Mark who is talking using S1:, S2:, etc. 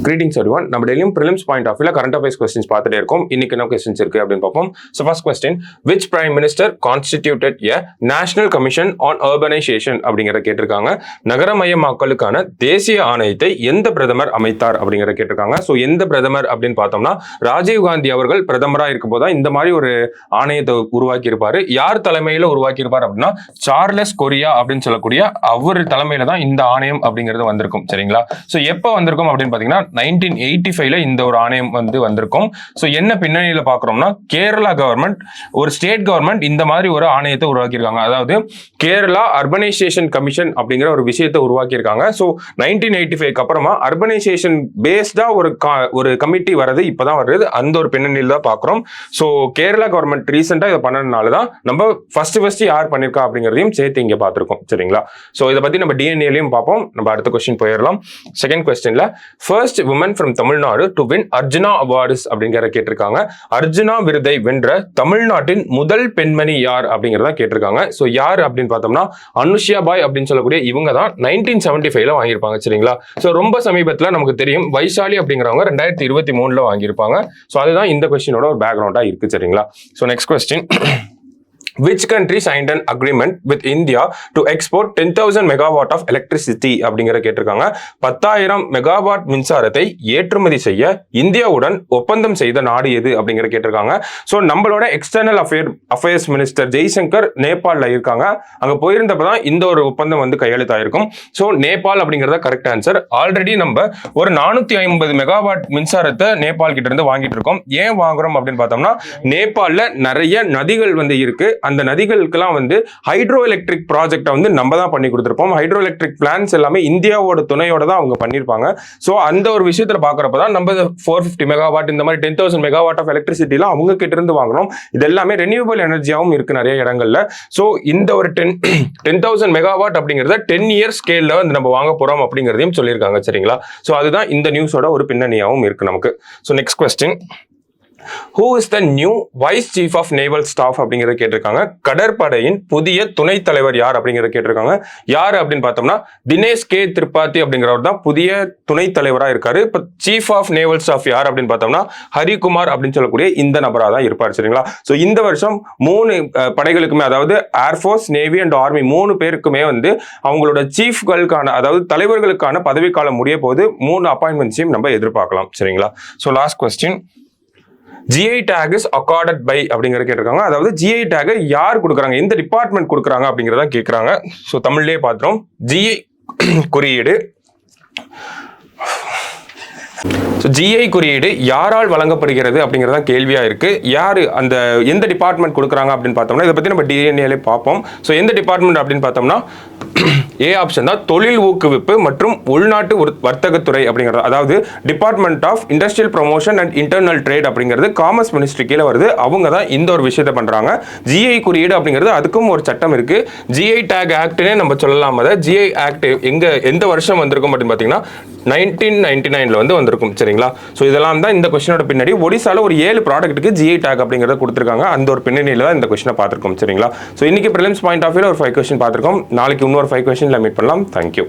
S1: Greetings everyone. நம்ம டெய்லியும் prelims point of view current affairs questions பார்த்துட்டே இருக்கோம். இன்னைக்கு என்ன questions இருக்கு அப்படின்னு பார்ப்போம். So first question, which prime minister constituted a national commission on urbanization அப்படிங்கறத கேட்டிருக்காங்க. நகரமயமாக்கலுக்கான தேசிய ஆணையத்தை எந்த பிரதமர் அமைத்தார் அப்படிங்கறத கேட்டிருக்காங்க. So எந்த பிரதமர் அப்படின்னு பார்த்தோம்னா ராஜீவ் காந்தி அவர்கள் பிரதமரா இருக்கும்போது தான் இந்த மாதிரி ஒரு ஆணையத்தை உருவாக்கி இருப்பாரு. யார் தலைமையில உருவாக்கி இருப்பார் அப்படின்னா சார்லஸ் கொரியா அப்படின்னு சொல்லக்கூடிய அவர் தலைமையில தான் இந்த ஆணையம் அப்படிங்கிறது வந்திருக்கும். சரிங்களா? So எப்ப வந்திருக்கும் அப்படின்னு பாத்தீங்கன்னா 1985ல இந்த ஒரு ஆணையம் வந்திருக்கும். ஸோ என்ன பின்னணியில பாக்குறோம்னா கேரளா கவர்மெண்ட் ஒரு ஸ்டேட் கவர்மெண்ட் இந்த மாதிரி ஒரு ஆணையத்தை உருவாக்கியிருக்காங்க. அதாவது கேரளா அர்பனைசேஷன் கமிஷன் அப்படிங்கிற ஒரு விஷயத்தை உருவாக்கியிருக்காங்க. ஸோ 1985க்கு அப்புறமா அர்பனைசேஷன் பேஸ்டா ஒரு கமிட்டி வரது இப்பதான் வருது. அந்த ஒரு பின்னணியில தான் பாக்குறோம். ஸோ கேரளா கவர்மெண்ட் ரீசெண்டா இதை பண்ணதுனால தான் நம்ம ஃபர்ஸ்ட் யார் பண்ணிருக்கா அப்படிங்கிறதையும் சேர்த்து இங்க பார்த்திருக்கோம். சரிங்களா? ஸோ இதை பத்தி நம்ம டிஎன்ஏலையும் பார்ப்போம். நம்ம அடுத்த கொஸ்டின் போயிடலாம். செகண்ட் கொஸ்டின்ல first women from Tamil Nadu to win Arjuna awards அப்படிங்கிற கேட்டிருக்காங்க. அர்ஜுனா விருதை வென்ற தமிழ்நாட்டின் முதல் பெண்மணி யார் அப்படிங்கிறத கேட்டிருக்காங்க. ஸோ யார் அப்படின்னு பார்த்தோம்னா அனுஷ்யா பாய் அப்படின்னு சொல்லக்கூடிய இவங்க தான் 1975ல வாங்கியிருப்பாங்க. சரிங்களா? ஸோ ரொம்ப சமீபத்தில் நமக்கு தெரியும் வைஷாலி அப்படிங்கிறவங்க 2023ல வாங்கியிருப்பாங்க. ஸோ அதுதான் இந்த கொஸ்டினோட ஒரு பேக்ரவுண்டா இருக்கு. சரிங்களா? So next question, which country signed an agreement with India to export 10,000 megawatt of electricity அப்படிங்கிற கேட்டிருக்காங்க. 10,000 மெகாவாட் மின்சாரத்தை ஏற்றுமதி செய்ய இந்தியாவுடன் ஒப்பந்தம் செய்த நாடு எது அப்படிங்கிற கேட்டிருக்காங்க. ஸோ நம்மளோட எக்ஸ்டர்னல் அஃபேர்ஸ் மினிஸ்டர் ஜெய்சங்கர் நேபாளில் இருக்காங்க. அங்கே போயிருந்தப்பதான் இந்த ஒரு ஒப்பந்தம் கையெழுத்தாயிருக்கும். ஸோ நேபாள் அப்படிங்கிறத கரெக்ட் ஆன்சர். ஆல்ரெடி நம்ம ஒரு 450 மெகாவாட் மின்சாரத்தை நேபாள் கிட்ட இருந்து வாங்கிட்டு இருக்கோம். ஏன் வாங்குறோம் அப்படின்னு பார்த்தோம்னா நேபாளில் நிறைய நதிகள் இருக்கு. அந்த நதிகளுக்கெல்லாம் ஹைட்ரோ எலக்ட்ரிக் ப்ராஜெக்டை நம்ம தான் பண்ணி கொடுத்துருப்போம். ஹைட்ரோ எலக்ட்ரிக் பிளான்ஸ் எல்லாமே இந்தியாவோட துணையோட தான் அவங்க பண்ணியிருப்பாங்க. ஸோ அந்த ஒரு விஷயத்துல பார்க்குறப்ப தான் நம்ம 450 மெகாவாட் இந்த மாதிரி 10,000 மெகாவாட் ஆஃப் எலக்ட்ரிசிட்டிலாம் அவங்க கிட்ட இருந்து வாங்கணும். இது எல்லாமே ரெனியூவபிள் எனர்ஜியாகவும் இருக்கு நிறைய இடங்கள்ல. ஸோ இந்த ஒரு 10,000 மெகாவாட் அப்படிங்கிறத 10 இயர்ஸ் ஸ்கேல்ல நம்ம வாங்க போறோம் அப்படிங்கிறதையும் சொல்லியிருக்காங்க. சரிங்களா? ஸோ அதுதான் இந்த நியூஸோட ஒரு பின்னணியாகவும் இருக்கு நமக்கு. So next question, who is the new vice chief of naval staff அப்படிங்கறத கேட்டிருக்காங்க. கடற்படையின் புதிய துணைத் தலைவர் யார் அப்படிங்கறத கேட்டிருக்காங்க. யார் அப்படின்னு பார்த்தோம்னா தினேஷ் கே திரிபாதி அப்படிங்கிறவர் தான் புதிய துணைத் தலைவரா இருக்காரு. இப்ப சீஃப் ஆஃப் நேவல் ஸ்டாஃப் யார் அப்படின்னு பார்த்தோம்னா ஹரிகுமார் அப்படின்னு சொல்லக்கூடிய இந்த நபரா தான் இருப்பார். சரிங்களா? ஸோ இந்த வருஷம் 3 படைகளுக்குமே, அதாவது ஏர்ஃபோர்ஸ், நேவி அண்ட் ஆர்மி 3 பேருக்குமே அவங்களோட சீஃப்களுக்கான, அதாவது தலைவர்களுக்கான பதவிக்காலம் முடிய போது 3 அப்பாயின்மெண்ட்ஸையும் நம்ம எதிர்பார்க்கலாம். சரிங்களா? So last question, GI tag is accorded by அப்படிங்கறத கேட்டிருக்காங்க. அதாவது GI tag யார் கொடுக்குறாங்க, எந்த டிபார்ட்மெண்ட் கொடுக்குறாங்க அப்படிங்கறத கேட்குறாங்க. ஸோ தமிழ்லேயே பார்த்துறோம். GI குறியீடு, GI குறியீடு யாரால் வழங்கப்படுகிறது அப்படிங்கிறதா கேள்வியா இருக்கு. யாரு அந்த எந்த டிபார்ட்மெண்ட் கொடுக்குறாங்க அப்படின்னு பார்த்தோம்னா இதை பத்தி நம்ம டிஎன்ஏல பார்ப்போம். ஸோ எந்த டிபார்ட்மெண்ட் அப்படின்னு பார்த்தோம்னா ஏ ஆப்ஷன் தான் தொழில் ஊக்குவிப்பு மற்றும் உள்நாட்டு வர்த்தகத்துறை அப்படிங்கிறது. அதாவது department of industrial promotion and internal trade அப்படிங்கிறது காமர்ஸ் மினிஸ்ட்ரி கீழே வருது. அவங்க தான் இந்த ஒரு விஷயத்தை பண்றாங்க. GI குறியீடு அப்படிங்கிறது அதுக்கும் ஒரு சட்டம் இருக்கு. GI டேக் ஆக்ட்னே நம்ம சொல்லலாம். அதை GI ஆக்ட் எந்த வருஷம் வந்திருக்கும் அப்படின்னு பார்த்தீங்கன்னா 1999ல வந்திருக்கும். சரிங்களா? ஸோ இதெல்லாம் தான் இந்த கொஸ்டினோட பின்னாடி. ஒடிசால ஒரு 7 ப்ராடக்ட்டுக்கு GI டேக் அப்படிங்கிறத கொடுத்துருக்காங்க. அந்த ஒரு பின்னணியில தான் இந்த கொஸ்டினை பார்த்திருக்கோம். சரிங்களா? ஸோ இன்னைக்கு ப்ரிலிம்ஸ் பாயிண்ட் ஆஃப் வியூல ஒரு 5 கொஸ்டின் பார்த்திருக்கோம். நாளைக்கு இன்னொரு 5 கொஸ்டின்ல மீட் பண்ணலாம். தேங்க்யூ.